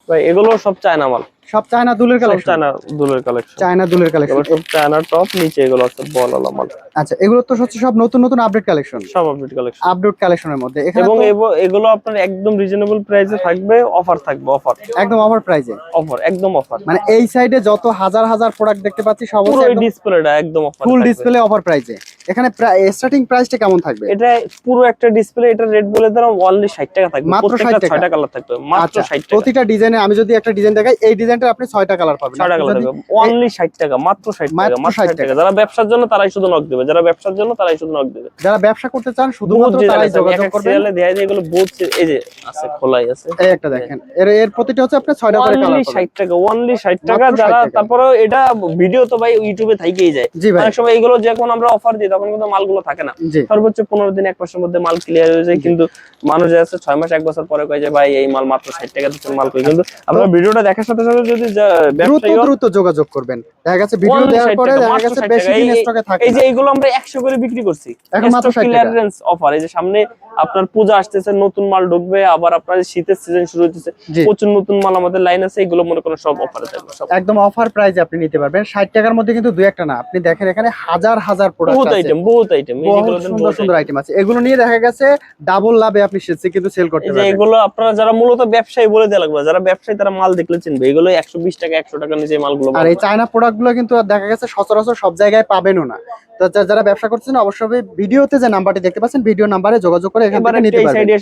ভাই এগুলো সব চায়না মাল, সব চায়না দুলের কালেকশন, চায়না দুলের কালেকশন, চায়না দুলের কালেকশন, সব চায়না টপ, নিচে এগুলো আছে বলালা মাল। আচ্ছা এগুলো তো হচ্ছে সব নতুন নতুন আপডেট কালেকশন, সব আপডেট কালেকশন, আপডেট কালেকশনের মধ্যে এখানে এবং তো এগুলো আপনার একদম রিজনেবল প্রাইসে থাকবে, অফার থাকবে, অফার একদম অফার প্রাইসে, অফার একদম অফার। মানে এই সাইডে যত হাজার হাজার প্রোডাক্ট দেখতে পাচ্ছি সব পুরো হচ্ছে এই একদম ডিসপ্লেটা একদম অফার ফুল থাকবে। ডিসপ্লে অফার প্রাইসে। এখানে স্টার্টিং প্রাইসটা কেমন থাকবে? এটা পুরো একটা ডিসপ্লে, এটা রেট বলে দিলাম অনলি 60 টাকা থাকবে, মাত্র প্রত্যেকটা 60 টাকা? 6টা কালার থাকবে, মাত্র আচ্ছা 60 টাকা। প্রতিটা ডিজাইনে আমি যদি একটা ডিজাইন দেখাই, এই ডিজাইনটা আপনি 6টা কালার পাবেন, 6টা আপনি কালার যদি থাকবে অনলি 60 টাকা, মাত্র 60 টাকা, মাত্র মাত্র 60 60 টাকা। টাকা। যারা ব্যবসার জন্য তারাই শুধু নক দেবে, যারা ব্যবসার জন্য তারাই শুধু নক দেবে। যারা ব্যবসা করতে চান বহুত শুধুমাত্র ডিজাইন তারাই আছে, আমি যোগাযোগ এক করবেন। সিরিয়ালে দেখাই দিই, এগুলো বহুত এই যে আছে, খোলাই আছে, এই একটা দেখেন, এর এর প্রতিটা হচ্ছে আপনি 6টা করে কালার অনলি পাবেন। 60 টাকা, অনলি 60 টাকা। মাত্র 60 যারা টাকা। তারপরে এটা ভিডিও তো ভাই ইউটিউবে থাকেই যায়, জি ভাই। অনেক সময় এগুলো যখন আমরা অফার দিই তখন কিন্তু মালগুলো থাকে না, জি সর্বোচ্চ 15 দিন 1 মাসের মধ্যে মাল ক্লিয়ার হয়ে যায়। কিন্তু মানুষ যে আছে 6 মাস 1 বছর পরে কয় যে ভাই এই মাল মাত্র 60 টাকা দিচ্ছেন, মাল কই। কিন্তু আপনারা ভিডিওটা দেখার সাথে সাথে যদি দ্রুত ব্যবসায়ী দ্রুত যোগাযোগ করবেন, দেখা গেছে ভিডিও অনলি দেওয়ার 60 পরে টাকা, দেখা মাত্র গেছে 60 বেশি টাকা। দিন স্টকে থাকে এই না। যে এগুলো আমরা 100 করে বিক্রি করছি, এখন মাত্র 60 টাকা। Clearance offer. এই যে সামনে আপনার পূজা আসতেছে, নতুন মাল ঢুকবে, আবার আপনার শীতের সিজন শুরু হচ্ছে, জি। প্রচুর নতুন মাল আমাদের লাইন আছে, এগুলো মনে করেন সব অফারে থাকবে, সব একদম অফার প্রাইসে আপনি নিতে পারবেন। 60 টাকার মধ্যে কিন্তু দুই একটা না, আপনি দেখেন এখানে হাজার হাজার প্রোডাক্ট বহুত আছে, আইটেম, বহুত আইটেম। এই যেগুলো বহুত দেন সুন্দর বহুত সুন্দর আইটেম আছে। এগুলো নিয়ে দেখা গেছে ডাবল লাভে আপনি কিন্তু সেল করতে এই যে পারবেন। এগুলো আপনারা যারা মূলত ব্যবসায়ী বলে দেওয়া লাগবে, যারা ব্যবসায়ী তারা মাল দেখলে চিনবে, এগুলো 120 টাকা 100 টাকার নিচে মালগুলো আর এই চায়না প্রোডাক্ট গুলো কিন্তু আর দেখা গেছে সচরাচর সব জায়গায় পাবেনও না। তো যারা ব্যবসা করছেন অবশ্যই ভিডিওতে যে নাম্বারটি দেখতে পাচ্ছেন, ভিডিও নাম্বারে যোগাযোগ করে এখান এবার থেকে একটা নিতে এই পারবেন। সাইডে